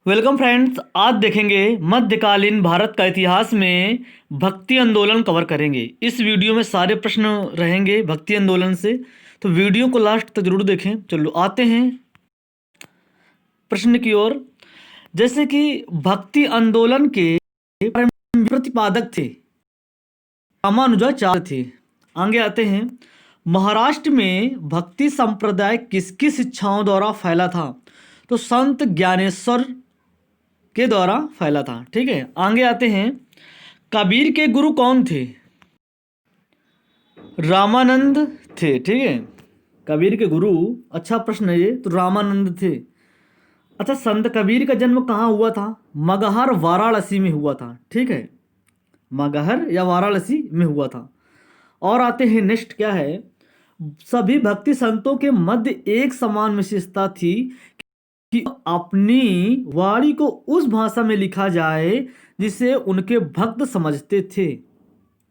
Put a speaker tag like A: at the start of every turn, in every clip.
A: Welcome friends, आज देखेंगे मध्यकालीन भारत का इतिहास में भक्ति आंदोलन कवर करेंगे। इस वीडियो में सारे प्रश्न रहेंगे भक्ति आंदोलन से, तो वीडियो को लास्ट तक जरूर देखें। चलो आते हैं प्रश्न की ओर। जैसे कि भक्ति आंदोलन के प्रतिपादक थे रामानुजाचार्य थे। आगे आते हैं, महाराष्ट्र में भक्ति संप्रदाय किसकी शिक्षाओं द्वारा फैला था? तो संत ज्ञानेश्वर के द्वारा फैला था। ठीक है, आगे आते हैं, कबीर के गुरु कौन थे? रामानंद थे। ठीक है, कबीर के गुरु, अच्छा प्रश्न है ये, तो रामानंद थे। अच्छा, संत कबीर का जन्म कहाँ हुआ था? मगहर, वाराणसी में हुआ था। ठीक है, मगहर या वाराणसी में हुआ था। और आते हैं नेक्स्ट, क्या है, सभी भक्ति संतों के मध्य एक समान विशेषता थी कि अपनी वाणी को उस भाषा में लिखा जाए जिसे उनके भक्त समझते थे।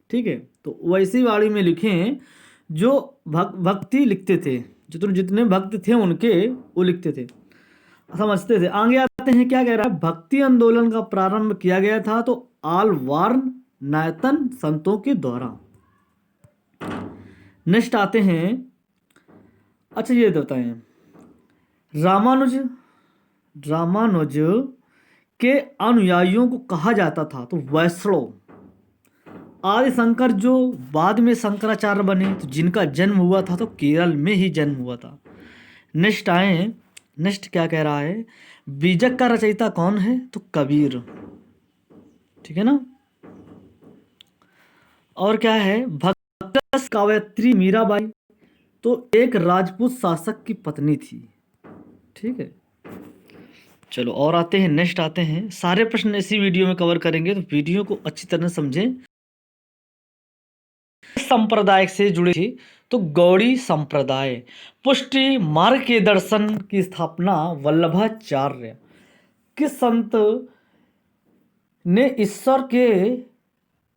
A: ठीक है, तो वैसी वाणी में लिखें जो भक्ति लिखते थे, जितने भक्त थे उनके वो लिखते थे, समझते थे। आगे आते हैं, क्या कह रहा है, भक्ति आंदोलन का प्रारंभ किया गया था तो आलवार्न नायतन संतों के द्वारा। नेक्स्ट आते हैं, अच्छा ये बताएं, रामानुज के अनुयायियों को कहा जाता था तो वैष्णव। आदि शंकर जो बाद में शंकराचार्य बने, तो जिनका जन्म हुआ था तो केरल में ही जन्म हुआ था। नेक्स्ट आए, नेक्स्ट क्या कह रहा है, बीजक का रचयिता कौन है? तो कबीर। ठीक है ना। और क्या है, भक्त काव्यत्री मीराबाई तो एक राजपूत शासक की पत्नी थी। ठीक है, चलो और आते हैं, नेक्स्ट आते हैं, सारे प्रश्न इसी वीडियो में कवर करेंगे, तो वीडियो को अच्छी तरह समझें। संप्रदाय से जुड़े थे तो गौड़ी संप्रदाय। पुष्टि मार्ग के दर्शन की स्थापना वल्लभाचार्य। किस संत ने ईश्वर के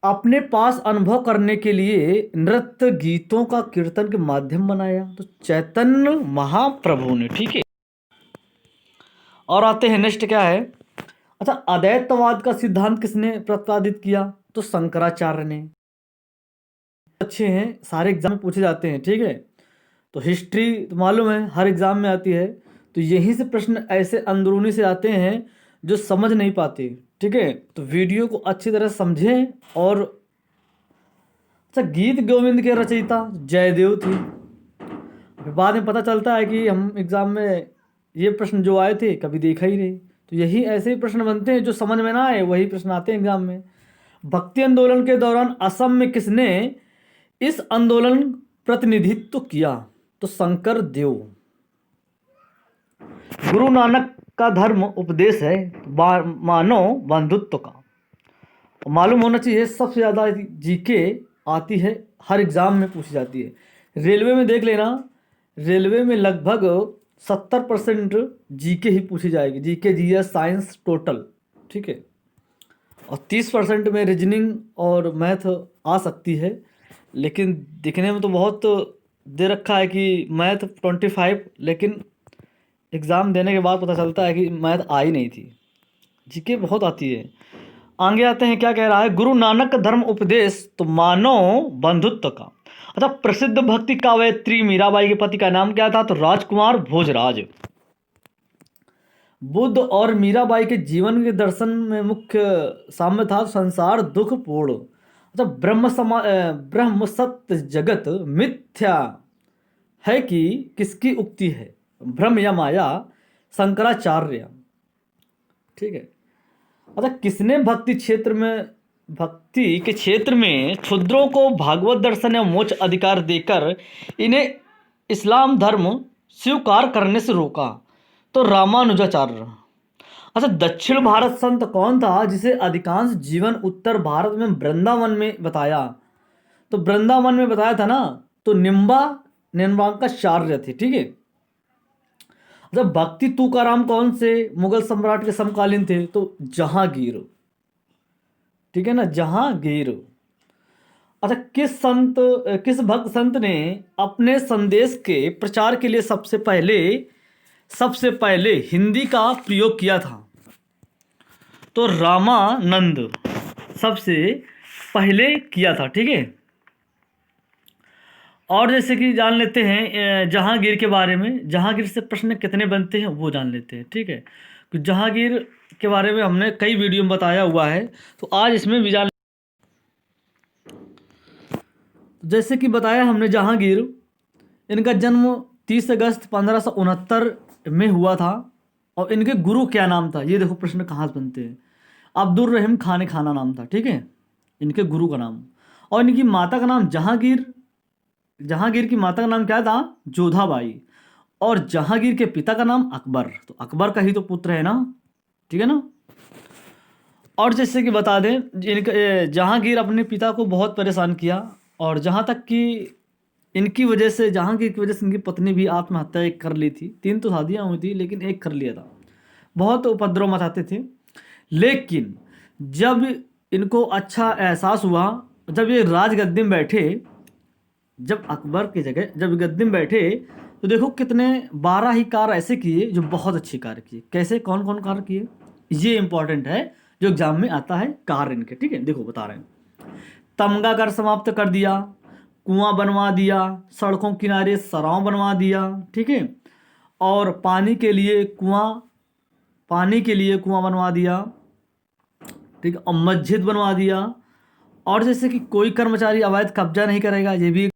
A: अपने पास अनुभव करने के लिए नृत्य गीतों का कीर्तन के माध्यम बनाया? तो चैतन्य महाप्रभु ने। ठीक है, और आते हैं नेक्स्ट, क्या है, अच्छा, अद्वैतवाद का सिद्धांत किसने प्रतिपादित किया? तो शंकराचार्य ने। अच्छे हैं, सारे एग्जाम में पूछे जाते हैं। ठीक है, तो हिस्ट्री तो मालूम है हर एग्जाम में आती है, तो यहीं से प्रश्न ऐसे अंदरूनी से आते हैं जो समझ नहीं पाते। ठीक है, तो वीडियो को अच्छी तरह समझें। और अच्छा, गीत गोविंद के रचयिता जयदेव थे। बाद में पता चलता है कि हम एग्जाम में ये प्रश्न जो आए थे कभी देखा ही नहीं, तो यही ऐसे ही प्रश्न बनते हैं, जो समझ में ना आए वही प्रश्न आते हैं एग्जाम में। भक्ति आंदोलन के दौरान असम में किसने इस आंदोलन प्रतिनिधित्व किया? तो शंकर देव। गुरु नानक का धर्म उपदेश है मानव बंधुत्व का। मालूम होना चाहिए, सबसे ज़्यादा जीके आती है, हर एग्जाम में पूछी जाती है। रेलवे में देख लेना, रेलवे में लगभग 70% जीके ही पूछी जाएगी, जीके जीएस साइंस टोटल। ठीक है, और 30% में रीजनिंग और मैथ आ सकती है, लेकिन दिखने में तो बहुत दे रखा है कि मैथ 25, लेकिन एग्ज़ाम देने के बाद पता चलता है कि मैथ आई नहीं थी, जीके बहुत आती है। आगे आते हैं, क्या कह रहा है, गुरु नानक का धर्म उपदेश तो मानव बंधुत्व का। अच्छा, प्रसिद्ध भक्ति काव्यत्री मीराबाई के पति का नाम क्या था? तो राजकुमार भोजराज। बुद्ध और मीराबाई के जीवन के दर्शन में मुख्य साम्य था संसार दुखपूर्ण। अच्छा, ब्रह्म सत्य जगत मिथ्या है कि किसकी उक्ति है? ब्रह्म या माया? शंकराचार्य। ठीक है, अच्छा, किसने भक्ति के क्षेत्र में क्षुद्रों को भागवत दर्शन या मोक्ष अधिकार देकर इन्हें इस्लाम धर्म स्वीकार करने से रोका? तो रामानुजाचार्य। अच्छा, दक्षिण भारत संत कौन था जिसे अधिकांश जीवन उत्तर भारत में वृंदावन में बताया? तो वृंदावन में बताया था ना, तो निर्वांकाचार्य थे। ठीक है, अच्छा, भक्ति तुकाराम कौन से मुगल सम्राट के समकालीन थे? तो जहांगीर। ठीक है ना, जहांगीर। अच्छा, किस भक्त संत ने अपने संदेश के प्रचार के लिए सबसे पहले हिंदी का प्रयोग किया था? तो रामानंद सबसे पहले किया था, ठीक है। और जैसे कि जान लेते हैं जहांगीर के बारे में, जहांगीर से प्रश्न कितने बनते हैं वो जान लेते हैं, ठीक है। तो जहांगीर के बारे में हमने कई वीडियो में बताया हुआ है, तो आज इसमें भी जान। जैसे कि बताया हमने, जहांगीर, इनका जन्म 30 अगस्त 1569 में हुआ था। और इनके गुरु क्या नाम था, ये देखो प्रश्न कहाँ से बनते हैं। अब्दुल रहीम खान खाना नाम था, ठीक है, इनके गुरु का नाम। और इनकी माता का नाम जहांगीर, जहांगीर की माता का नाम क्या था, जोधाबाई। और जहांगीर के पिता का नाम अकबर, तो अकबर का ही तो पुत्र है ना, ठीक है ना। और जैसे कि बता दें, जहांगीर अपने पिता को बहुत परेशान किया, और जहाँ तक कि इनकी वजह से, जहांगीर की वजह से इनकी पत्नी भी आत्महत्या एक कर ली थी। 3 तो शादियाँ हुई थी, लेकिन एक कर लिया था। बहुत उपद्रव मचाते थे। लेकिन जब इनको अच्छा एहसास हुआ, जब ये राजगद्दी में बैठे, जब अकबर की जगह जब गद्दी में बैठे, तो देखो कितने 12 ही कार्य ऐसे किए जो बहुत अच्छे कार्य किए। कैसे, कौन कौन कार्य किए, ये इंपॉर्टेंट है, जो एग्जाम में आता है कार्य इनके, ठीक है। देखो बता रहे हैं, तमगा कर समाप्त कर दिया, कुआं बनवा दिया, सड़कों किनारे सराव बनवा दिया, ठीक है। और पानी के लिए कुआं बनवा दिया, ठीक है, और मस्जिद बनवा दिया। और जैसे कि कोई कर्मचारी अवैध कब्जा नहीं करेगा, ये भी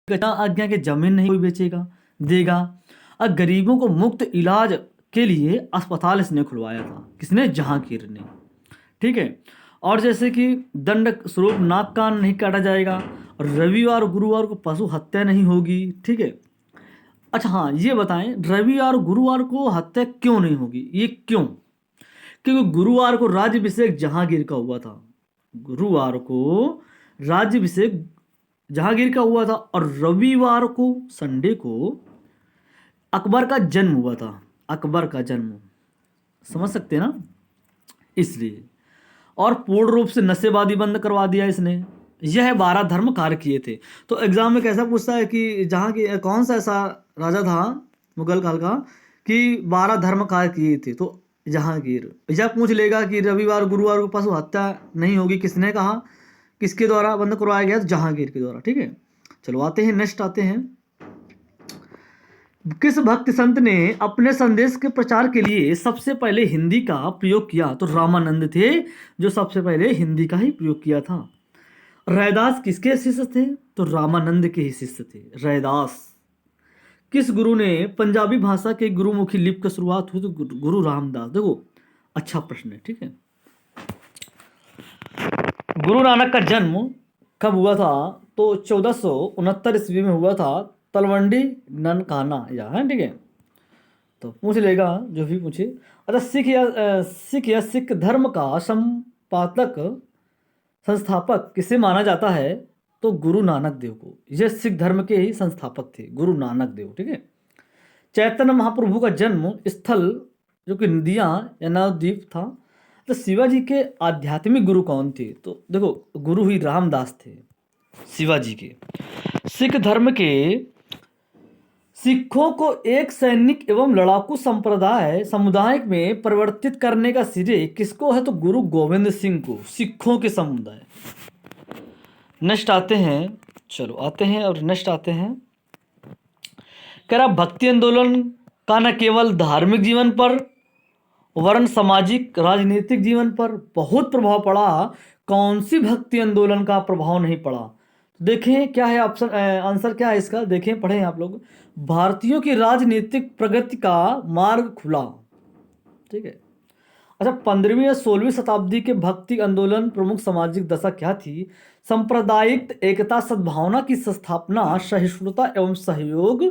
A: आज्ञा के जमीन नहीं कोई बेचेगा देगा। और गरीबों को मुफ्त इलाज के लिए अस्पताल इसने खुलवाया था, किसने, जहांगीर ने, ठीक है। और जैसे कि दंड स्वरूप नाक कान नहीं काटा जाएगा, और रविवार और गुरुवार को पशु हत्या नहीं होगी, ठीक है। अच्छा हाँ, ये बताएं, रविवार और गुरुवार को हत्या क्यों नहीं होगी, ये क्यों? क्योंकि गुरुवार को राज्याभिषेक जहांगीर का हुआ था, गुरुवार को राज्याभिषेक जहांगीर का हुआ था, और रविवार को, संडे को, अकबर का जन्म हुआ था। अकबर का जन्म, समझ सकते हैं ना, इसलिए। और पूर्ण रूप से नशेबाजी बंद करवा दिया इसने। यह 12 धर्म कार्य किए थे। तो एग्जाम में कैसा पूछता है कि जहाँ की कौन सा ऐसा राजा था मुगल काल का कि 12 धर्म कार्य किए थे, तो जहांगीर। यह पूछ लेगा कि रविवार गुरुवार को पशु हत्या नहीं होगी, किसने कहा, किसके द्वारा बंद करवाया गया, तो जहांगीर के द्वारा, ठीक है। चलो आते हैं, नेक्स्ट आते हैं। किस भक्त संत ने अपने संदेश के प्रचार के लिए सबसे पहले हिंदी का प्रयोग किया, तो रामानंद थे, जो सबसे पहले हिंदी का ही प्रयोग किया था। रैदास किसके शिष्य थे, तो रामानंद के ही शिष्य थे, रैदास। किस गुरु ने पंजाबी भाषा के गुरुमुखी लिपि की शुरुआत हुई, तो गुरु रामदास। देखो अच्छा प्रश्न है, ठीक है। गुरु नानक का जन्म कब हुआ था, तो 1469 ईस्वी में हुआ था, तलवंडी ननकाना यहाँ है, ठीक है। तो पूछ लेगा जो भी पूछे। अच्छा, सिख धर्म का संपादक, संस्थापक किसे माना जाता है, तो गुरु नानक देव को। ये सिख धर्म के ही संस्थापक थे, गुरु नानक देव, ठीक है। चैतन्य महाप्रभु का जन्म स्थल जो कि नदियाँ या नवद्वीप था। तो शिवाजी के आध्यात्मिक गुरु कौन थे, तो देखो गुरु ही रामदास थे शिवाजी के। सिख धर्म के सिखों को एक सैनिक एवं लड़ाकू समुदाय में परिवर्तित करने का श्रेय किसको है, तो गुरु गोविंद सिंह को, सिखों के समुदाय। नेक्स्ट आते हैं, चलो आते हैं और नेक्स्ट आते हैं। कह रहा भक्ति आंदोलन का न केवल धार्मिक जीवन पर वरन सामाजिक राजनीतिक जीवन पर बहुत प्रभाव पड़ा। कौन सी भक्ति आंदोलन का प्रभाव नहीं पड़ा, देखें क्या है ऑप्शन, आंसर क्या है इसका, देखें पढ़ें आप लोग। भारतीयों की राजनीतिक प्रगति का मार्ग खुला, ठीक है। अच्छा, 15वीं या 16वीं शताब्दी के भक्ति आंदोलन प्रमुख सामाजिक दशा क्या थी, सांप्रदायिक एकता, सद्भावना की स्थापना, सहिष्णुता एवं सहयोग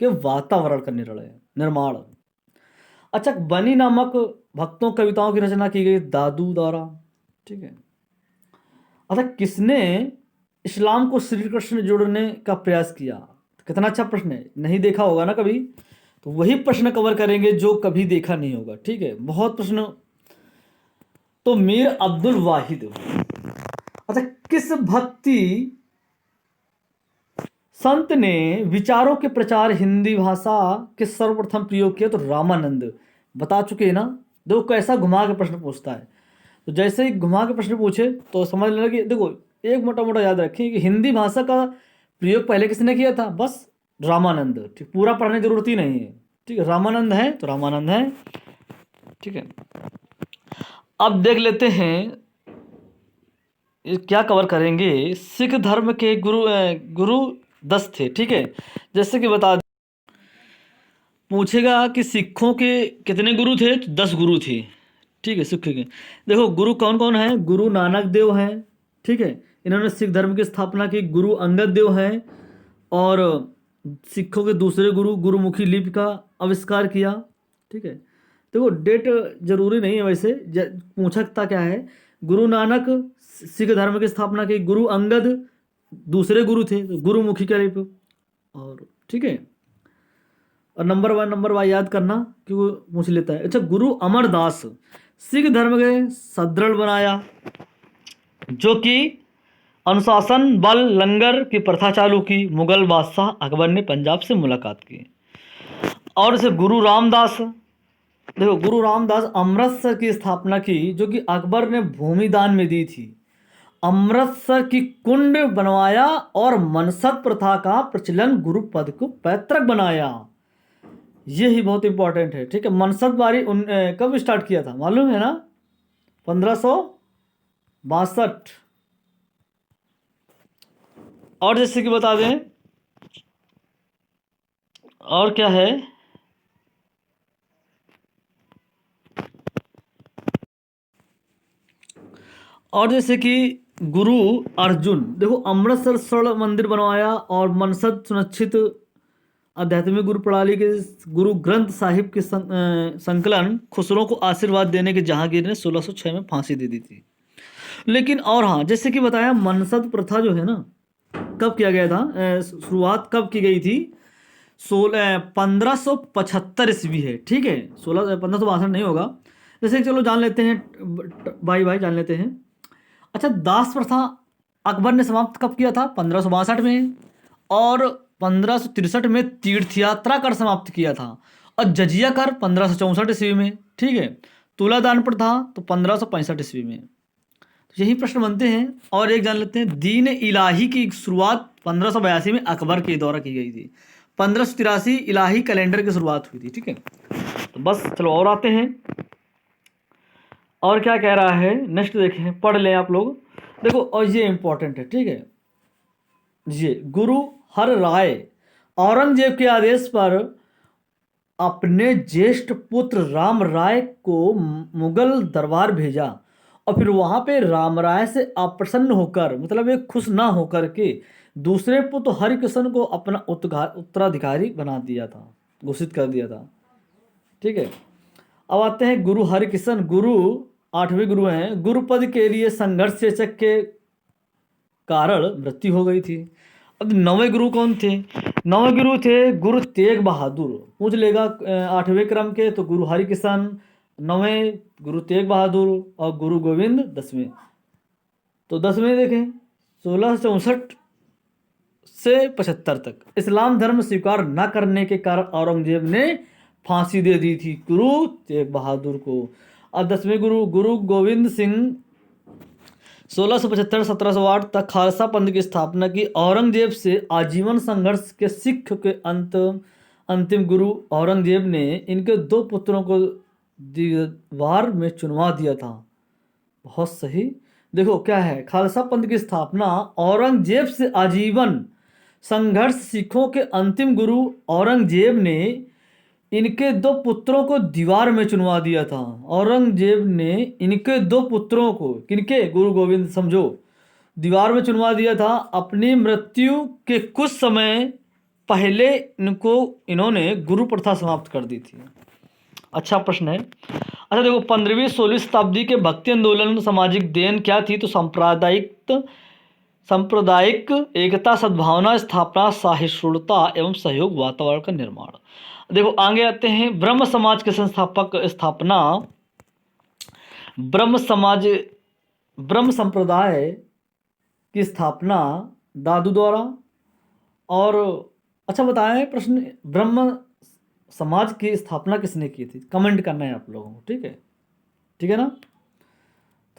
A: के वातावरण का निर्माण। अच्छा, बनी नामक भक्तों कविताओं की रचना की गई दादू द्वारा, ठीक है। अच्छा, किसने इस्लाम को श्री कृष्ण जोड़ने का प्रयास किया, कितना अच्छा प्रश्न है, नहीं देखा होगा ना कभी, तो वही प्रश्न कवर करेंगे जो कभी देखा नहीं होगा, ठीक है। बहुत प्रश्न, तो मीर अब्दुल वाहिद। अच्छा, किस भक्ति संत ने विचारों के प्रचार हिंदी भाषा के सर्वप्रथम प्रयोग किया, तो रामानंद। बता चुके हैं ना, देखो कैसा घुमा के प्रश्न पूछता है। तो जैसे ही घुमा के प्रश्न पूछे तो समझ लेना कि देखो, एक मोटा मोटा याद रखें कि हिंदी भाषा का प्रयोग पहले किसने किया था, बस रामानंद। ठीक, पूरा पढ़ने की जरूरत ही नहीं है। ठीक है, रामानंद है तो रामानंद है। ठीक है, अब देख लेते हैं ये क्या कवर करेंगे। सिख धर्म के गुरु 10 थे। ठीक है, जैसे कि बता पूछेगा कि सिखों के कितने गुरु थे, तो 10 गुरु थे। ठीक है, सिख के देखो गुरु कौन कौन है। गुरु नानक देव हैं। ठीक है, इन्होंने सिख धर्म की स्थापना की। गुरु अंगद देव हैं और सिखों के दूसरे गुरु गुरुमुखी लिपि का आविष्कार किया। ठीक है, देखो डेट जरूरी नहीं है वैसे, पूछकता क्या है। गुरु नानक सिख धर्म की स्थापना की। गुरु अंगद दूसरे गुरु थे, तो गुरुमुखी का लिपि। और ठीक है, और नंबर वाइज याद करना कि वो पूछ लेता है। अच्छा, गुरु अमरदास सिख धर्म के सुदृढ़ बनाया, जो कि अनुशासन बल लंगर की प्रथा चालू की। मुगल बादशाह अकबर ने पंजाब से मुलाकात की। और इसे गुरु रामदास, देखो गुरु रामदास अमृतसर की स्थापना की, जो कि अकबर ने भूमि दान में दी थी। अमृतसर की कुंड बनवाया और मनसत प्रथा का प्रचलन गुरु पद को पैतृक बनाया। ये ही बहुत इंपॉर्टेंट है। ठीक है, मनसत बारी कब स्टार्ट किया था मालूम है ना, 1562। और जैसे कि बता दें, और क्या है, और जैसे कि गुरु अर्जुन, देखो अमृतसर स्वर्ण मंदिर बनवाया और मनसद सुनिश्चित आध्यात्मिक गुरु प्रणाली के गुरु ग्रंथ साहिब के संकलन खुसरो को आशीर्वाद देने के जहांगीर ने 1606 में फांसी दे दी थी। लेकिन और हाँ, जैसे कि बताया मनसद प्रथा जो है ना, कब किया गया था, शुरुआत कब की गई थी, 1575 ईस्वी है। ठीक है, 1562 नहीं होगा। जैसे कि चलो जान लेते हैं, भाई जान लेते हैं। अच्छा, दास प्रथा अकबर ने समाप्त कब किया था, 1562 में। और 1563 में तीर्थ यात्रा कर समाप्त किया था। और जजिया कर 1564 ईस्वी में। ठीक है, तुलादान प्रथा तो 1565 ईस्वी में। तो यही प्रश्न बनते हैं। और एक जान लेते हैं, दीन इलाही की शुरुआत 1582 में अकबर के द्वारा की गई थी। 1583 इलाही कैलेंडर की शुरुआत हुई थी। ठीक है, तो बस चलो और आते हैं, और क्या कह रहा है नेक्स्ट देखें, पढ़ लें आप लोग। देखो, और ये इंपॉर्टेंट है। ठीक है, ये गुरु हर राय औरंगजेब के आदेश पर अपने ज्येष्ठ पुत्र राम राय को मुगल दरबार भेजा। और फिर वहां पे राम राय से अप्रसन्न होकर, मतलब एक खुश ना होकर के, दूसरे पुत्र हरिकृष्ण को अपना उत्तराधिकारी बना दिया था, घोषित कर दिया था। ठीक है, अब आते हैं गुरु हरिकृष्ण। गुरु 8वें गुरु हैं। गुरु पद के लिए संघर्ष चेचक के कारण मृत्यु हो गई थी। अब 9वें गुरु कौन थे, 9वें गुरु थे गुरु तेग बहादुर। पूछ लेगा 8वें क्रम के, तो गुरु हरिकृष्ण 9वें, गुरु तेग बहादुर और गुरु गोविंद 10वें। तो 10वें देखें, 1664 से 75 तक इस्लाम धर्म स्वीकार न करने के कारण औरंगजेब ने फांसी दे दी थी गुरु तेग बहादुर को। और 10वें गुरु गुरु गोविंद सिंह 1675-1708 तक खालसा पंथ की स्थापना की। औरंगजेब से आजीवन संघर्ष के सिख के अंतिम गुरु औरंगजेब ने इनके 2 पुत्रों को दीवार में चुनवा दिया था। बहुत सही। देखो क्या है, खालसा पंथ की स्थापना औरंगजेब से आजीवन संघर्ष, सिखों के अंतिम गुरु औरंगजेब ने इनके 2 पुत्रों को दीवार में चुनवा दिया था। औरंगजेब ने इनके 2 पुत्रों को, किनके, गुरु गोविंद समझो, दीवार में चुनवा दिया था। अपनी मृत्यु के कुछ समय पहले इन्होंने गुरु प्रथा समाप्त कर दी थी। अच्छा प्रश्न है। अच्छा देखो, 15वीं 16वीं शताब्दी के भक्ति आंदोलन सामाजिक देन क्या थी, तो सांप्रदायिक एकता, सद्भावना स्थापना, सहिष्णुता एवं सहयोग वातावरण का निर्माण। देखो आगे आते हैं, ब्रह्म समाज के स्थापना ब्रह्म संप्रदाय की स्थापना दादू द्वारा। और अच्छा बताएं प्रश्न, ब्रह्म समाज की स्थापना किसने की थी, कमेंट करना है आप लोगों को। ठीक है, ठीक है ना।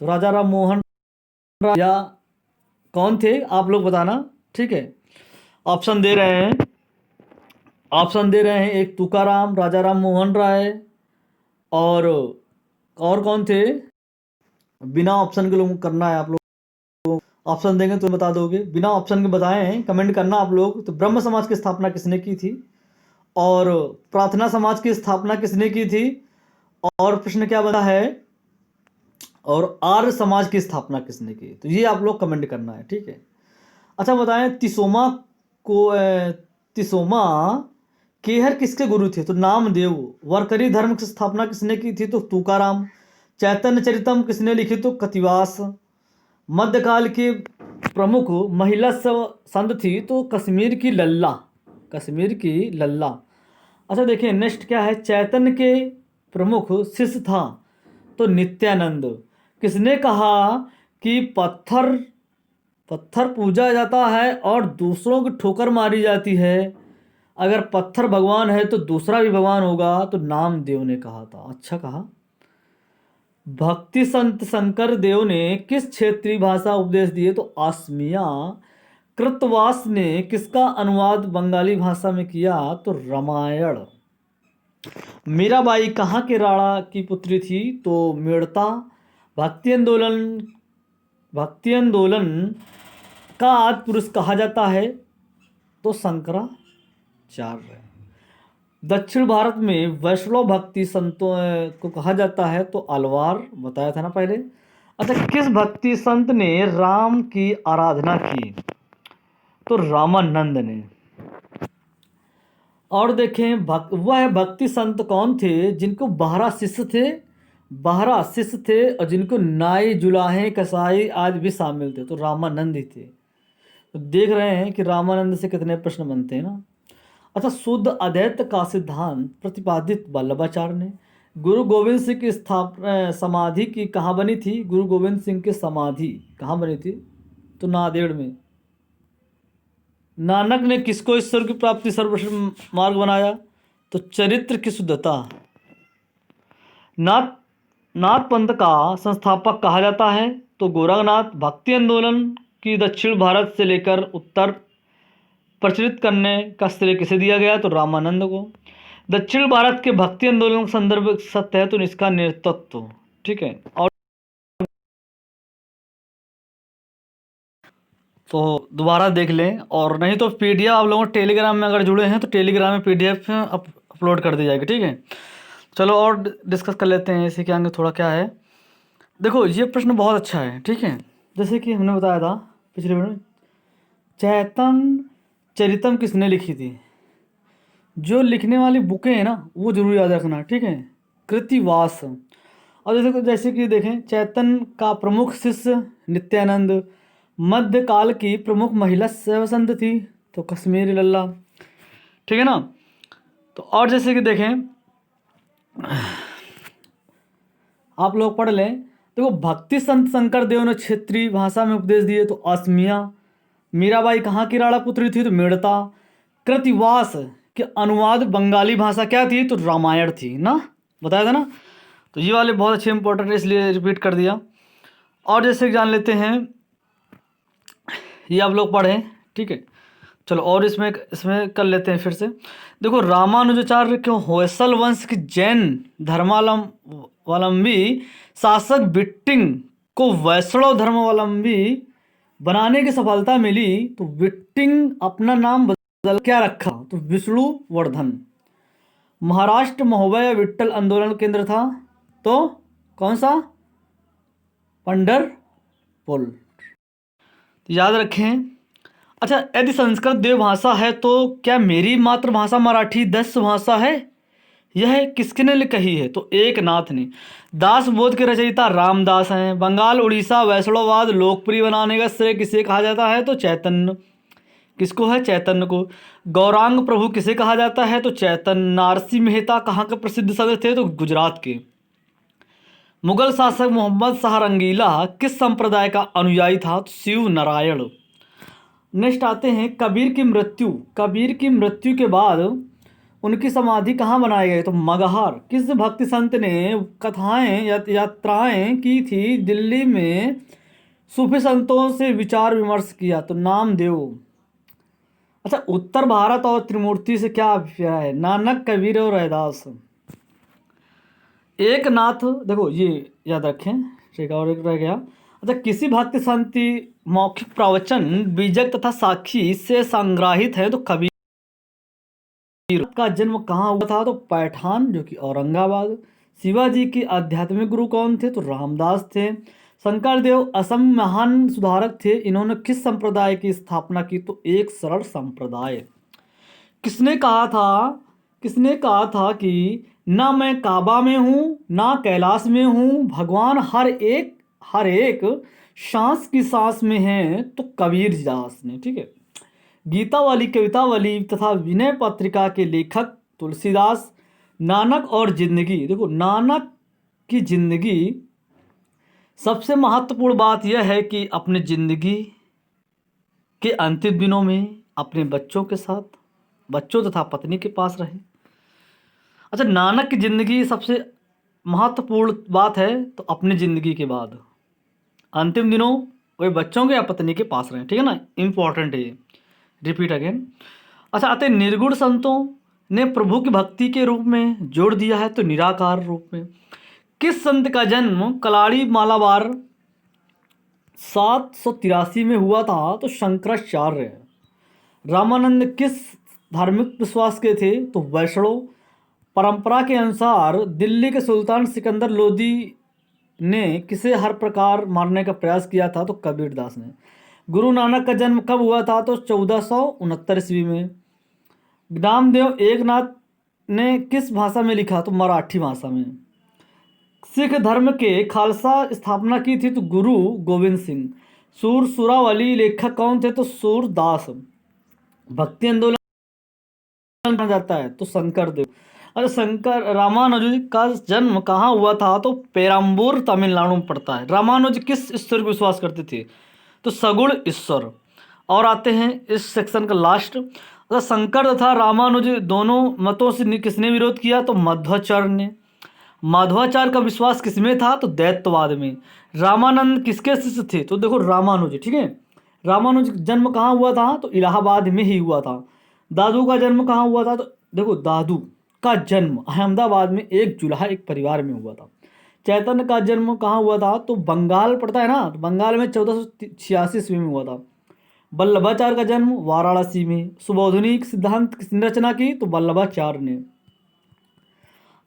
A: तो राजा राम मोहन राय या कौन थे आप लोग बताना। ठीक है, ऑप्शन दे रहे हैं, ऑप्शन दे रहे हैं, एक तुकाराम, राजा राम मोहन राय, और कौन थे। बिना ऑप्शन के लोग करना है आप लोग, ऑप्शन देंगे तो बता दोगे, बिना ऑप्शन के बताए हैं कमेंट करना आप लोग। तो ब्रह्म समाज की स्थापना किसने की थी, और प्रार्थना समाज की स्थापना किसने की थी, और प्रश्न क्या बता है, और आर्य समाज की स्थापना किसने की, तो ये आप लोग कमेंट करना है। ठीक है, अच्छा बताएं, तिसोमा केहर किसके गुरु थे, तो नामदेव। वरकरी धर्म की स्थापना किसने की थी, तो तुकाराम। चैतन्य चरितम किसने लिखी, तो कतिवास। मध्यकाल की प्रमुख महिला संत थी, तो कश्मीर की लल्ला, कश्मीर की लल्ला। अच्छा देखिए नेक्स्ट क्या है, चैतन्य के प्रमुख शिष्य था, तो नित्यानंद। किसने कहा कि पत्थर पत्थर पूजा जाता है और दूसरों की ठोकर मारी जाती है, अगर पत्थर भगवान है तो दूसरा भी भगवान होगा, तो नामदेव ने कहा था। अच्छा कहा। भक्ति संत शंकर देव ने किस क्षेत्रीय भाषा उपदेश दिए, तो असमिया। कृतवास ने किसका अनुवाद बंगाली भाषा में किया, तो रामायण। मीराबाई कहाँ के राणा की पुत्री थी, तो मेड़ता। भक्ति आंदोलन भक्ति आंदोलन का आदि पुरुष कहा जाता है, तो शंकराचार्य। दक्षिण भारत में वैष्णव भक्ति संतों को कहा जाता है, तो अलवार, बताया था ना पहले। अच्छा, किस भक्ति संत ने राम की आराधना की, तो रामानंद ने। और देखें वह भक्ति संत कौन थे जिनको 12 शिष्य थे, 12 शिष्य थे, और जिनको नाई जुलाहे कसाई आदि भी शामिल थे, तो रामानंद ही थे। तो देख रहे हैं कि रामानंद से कितने प्रश्न बनते हैं ना। अच्छा, शुद्ध अद्वैत का सिद्धांत प्रतिपादित वल्लभाचार्य ने। गुरु गोविंद सिंह की समाधि की कहाँ बनी थी, गुरु गोविंद सिंह की समाधि कहाँ बनी थी, तो नांदेड़ में। नानक ने किसको ईश्वर की प्राप्ति सर्वश्रेष्ठ मार्ग बनाया, तो चरित्र की शुद्धता। नाथ नाथ पंथ का संस्थापक कहा जाता है, तो गोरखनाथ। भक्ति आंदोलन की दक्षिण भारत से लेकर उत्तर प्रचलित करने का श्रेय किसे दिया गया, तो रामानंद को। दक्षिण भारत के भक्ति आंदोलन का संदर्भ सत्य है, तो इसका नेतृत्व। ठीक है, और तो दोबारा देख लें, और नहीं तो पीडीएफ आप लोगों टेलीग्राम में अगर जुड़े हैं तो टेलीग्राम में पीडीएफ अपलोड कर दी जाएगी। ठीक है, चलो और डिस्कस कर लेते हैं इसी के आगे थोड़ा क्या है। देखो ये प्रश्न बहुत अच्छा है। ठीक है, जैसे कि हमने बताया था पिछले वीडियो में, चैतन्य चरितम किसने लिखी थी, जो लिखने वाली बुकें हैं ना वो जरूर याद रखना। ठीक है, कृतिवास। और जैसे कि देखें, चैतन्य का प्रमुख शिष्य नित्यानंद। मध्यकाल की प्रमुख महिला संत थी, तो कश्मीरी लल्ला। ठीक है ना। तो और जैसे कि देखें, आप लोग पढ़ लें, देखो भक्ति संत शंकर देव ने क्षेत्रीय भाषा में उपदेश दिए, तो असमिया। मीराबाई कहाँ की राणा पुत्री थी, तो मेड़ता। कृतिवास के अनुवाद बंगाली भाषा क्या थी, तो रामायण थी ना, बताया था ना। तो ये वाले बहुत अच्छे इंपॉर्टेंट है, इसलिए रिपीट कर दिया। और जैसे जान लेते हैं, ये आप लोग पढ़ें। ठीक है, चलो और इसमें कर लेते हैं फिर से। देखो रामानुजाचार्य क्यों होयसल वंश की जैन धर्मावलंबी शासक बिट्टिंग को वैष्णव धर्मावलंबी बनाने की सफलता मिली, तो बिट्टिंग अपना नाम बदल क्या रखा, तो विष्णुवर्धन। महाराष्ट्र महोदय विट्ठल आंदोलन केंद्र था, तो कौन सा, पंढरपुर। याद रखें। अच्छा, यदि संस्कृत देवभाषा है तो क्या मेरी मातृभाषा मराठी दस्यु भाषा है, यह किसने कही है, तो एक नाथ ने। दास बोध के रचयिता रामदास हैं। बंगाल उड़ीसा वैष्णववाद लोकप्रिय बनाने का श्रेय किसे कहा जाता है, तो चैतन्य। किसको है, चैतन्य को। गौरांग प्रभु किसे कहा जाता है, तो चैतन्य। नारसी मेहता कहाँ के प्रसिद्ध सदस्य थे, तो गुजरात के। मुगल शासक मोहम्मद शाह रंगीला किस संप्रदाय का अनुयायी था, तो शिव नारायण। नेक्स्ट आते हैं, कबीर की मृत्यु के बाद उनकी समाधि कहाँ बनाई गई? तो मगहर। किस भक्ति संत ने कथाएं या यात्राएं की थी दिल्ली में, सूफी संतों से विचार विमर्श किया? तो नामदेव। अच्छा, उत्तर भारत और त्रिमूर्ति से क्या अभिप्राय है? नानक, कबीर और रैदास। एक नाथ, देखो ये याद रखें, ठीक है, और एक रह गया। अच्छा, किसी भक्ति संति मौखिक प्रवचन बीजक तथा साक्षी से संग्रहित है? तो कबीर। का जन्म कहाँ हुआ था? तो पैठान, जो कि औरंगाबाद। शिवाजी के आध्यात्मिक गुरु कौन थे? तो रामदास थे। शंकरदेव असम महान सुधारक थे, इन्होंने किस संप्रदाय की स्थापना की? तो एक सरल संप्रदाय। किसने कहा था, किसने कहा था कि ना मैं काबा में हूँ ना कैलाश में हूँ, भगवान हर एक सांस की सांस में है? तो कबीर दास ने। ठीक है। गीतावली, कवितावली तथा विनय पत्रिका के लेखक तुलसीदास। नानक और जिंदगी, देखो नानक की जिंदगी, सबसे महत्वपूर्ण बात यह है कि अपनी जिंदगी के अंतिम दिनों में अपने बच्चों के साथ, बच्चों तथा पत्नी के पास रहे। अच्छा, नानक की जिंदगी सबसे महत्वपूर्ण बात है, तो अपनी जिंदगी के बाद अंतिम दिनों वे बच्चों के या पत्नी के पास रहे। ठीक है ना, इंपॉर्टेंट है ये, रिपीट अगेन। अच्छा, आते निर्गुण संतों ने प्रभु की भक्ति के रूप में जोड़ दिया है? तो निराकार रूप में। किस संत का जन्म कलाड़ी मालाबार 783 में हुआ था? तो शंकराचार्य। रामानंद किस धार्मिक विश्वास के थे? तो वैष्णव। परंपरा के अनुसार दिल्ली के सुल्तान सिकंदर लोदी ने किसे हर प्रकार मारने का प्रयास किया था? तो कबीरदास ने। गुरु नानक का जन्म कब हुआ था? तो 1469 ईस्वी में। नामदेव एकनाथ ने किस भाषा में लिखा? तो मराठी भाषा में। सिख धर्म के खालसा स्थापना की थी? तो गुरु गोविंद सिंह। सुरावली लेखक कौन थे? तो सूरदास। भक्ति आंदोलन कहा जाता है? तो शंकर देव। अरे, शंकर रामानुज का जन्म कहाँ हुआ था? तो पेराम्बूर तमिलनाडु में पड़ता है। रामानुज किस ईश्वर को विश्वास करते थे? तो सगुण ईश्वर। और आते हैं इस सेक्शन का लास्ट। अगर शंकर तथा रामानुज दोनों मतों से किसने विरोध किया? तो मध्वाचार्य ने। माधवाचार्य का विश्वास किसमें था? तो दैत्यवाद में। रामानंद किसके शिष्य थे? तो देखो रामानुज। ठीक है, रामानुज जन्म कहाँ हुआ था? तो इलाहाबाद में ही हुआ था। दादू का जन्म कहाँ हुआ था? तो देखो दादू का जन्म अहमदाबाद में 1 जुलाई एक परिवार में हुआ था। चैतन्य का जन्म कहाँ हुआ था? तो बंगाल पड़ता है ना, तो बंगाल में 1486 ईस्वी में हुआ था। वल्लभाचार्य का जन्म वाराणसी में। सुबोधनी सिद्धांत किसने रचना की? तो वल्लभाचार्य ने।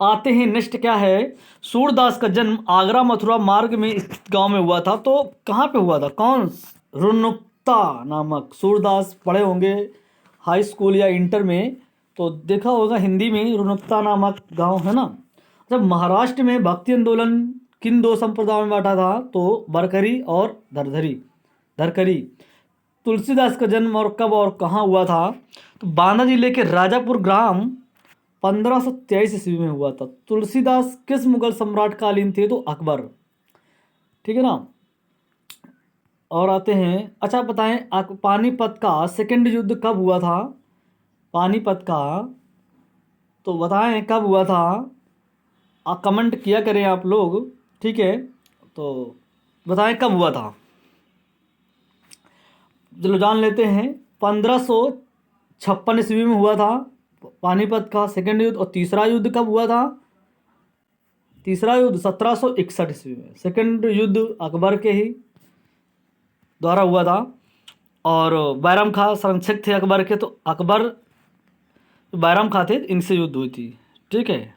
A: आते हैं नेक्स्ट क्या है, सूरदास का जन्म आगरा मथुरा मार्ग में स्थित गांव में हुआ था। तो कहाँ पे हुआ था? कौन? रुनुक्ता नामक। सूरदास पढ़े होंगे हाई स्कूल या इंटर में, तो देखा होगा हिंदी में, रुनुक्ता नामक गांव है ना। जब महाराष्ट्र में भक्ति आंदोलन किन 2 संप्रदायों में बांटा था? तो बरकरी और धरकरी। तुलसीदास का जन्म और कब और कहाँ हुआ था? तो बांदा जिले के राजापुर ग्राम 1523 ईस्वी में हुआ था। तुलसीदास किस मुगल सम्राट कालीन थे? तो अकबर। ठीक है ना। और आते हैं, अच्छा बताएं, पानीपत का सेकंड युद्ध कब हुआ था? पानीपत का तो बताएं कब हुआ था? कमेंट किया करें आप लोग। ठीक है, तो बताएं कब हुआ था। चलो जान लेते हैं। 1556 ईस्वी में हुआ था पानीपत का सेकंड युद्ध। और तीसरा युद्ध कब हुआ था? तीसरा युद्ध 1761 ईस्वी में। सेकंड युद्ध अकबर के ही द्वारा हुआ था। और बैरम खां संरक्षक थे अकबर के, तो अकबर बैरम खां थे, इनसे युद्ध हुई थी। ठीक है,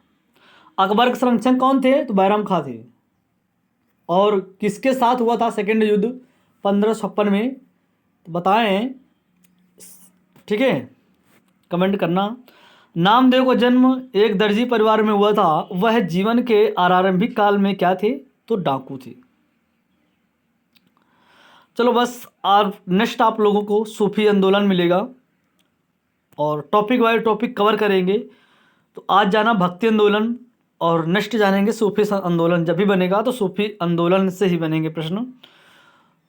A: अकबर के संरक्षक कौन थे? तो बैरम खां थे। और किसके साथ हुआ था सेकंड युद्ध 1556 में? तो बताएं। ठीक है, कमेंट करना। नामदेव का जन्म एक दर्जी परिवार में हुआ था। वह जीवन के आरंभिक काल में क्या थे? तो डाकू थे। चलो बस, आप नेक्स्ट आप लोगों को सूफी आंदोलन मिलेगा और टॉपिक वाइज टॉपिक कवर करेंगे। तो आज जाना भक्ति आंदोलन और नेक्स्ट जानेंगे सूफी आंदोलन। जब भी बनेगा तो सूफी आंदोलन से ही बनेंगे प्रश्न।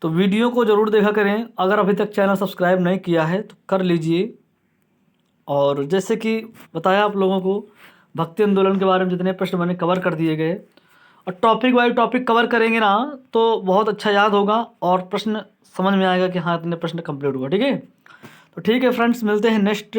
A: तो वीडियो को ज़रूर देखा करें। अगर अभी तक चैनल सब्सक्राइब नहीं किया है तो कर लीजिए। और जैसे कि बताया आप लोगों को भक्ति आंदोलन के बारे में जितने प्रश्न मैंने कवर कर दिए गए, और टॉपिक वाइज टॉपिक कवर करेंगे ना तो बहुत अच्छा याद होगा और प्रश्न समझ में आएगा कि हाँ इतने प्रश्न कंप्लीट हुआ। ठीक है, तो ठीक है फ्रेंड्स, मिलते हैं नेक्स्ट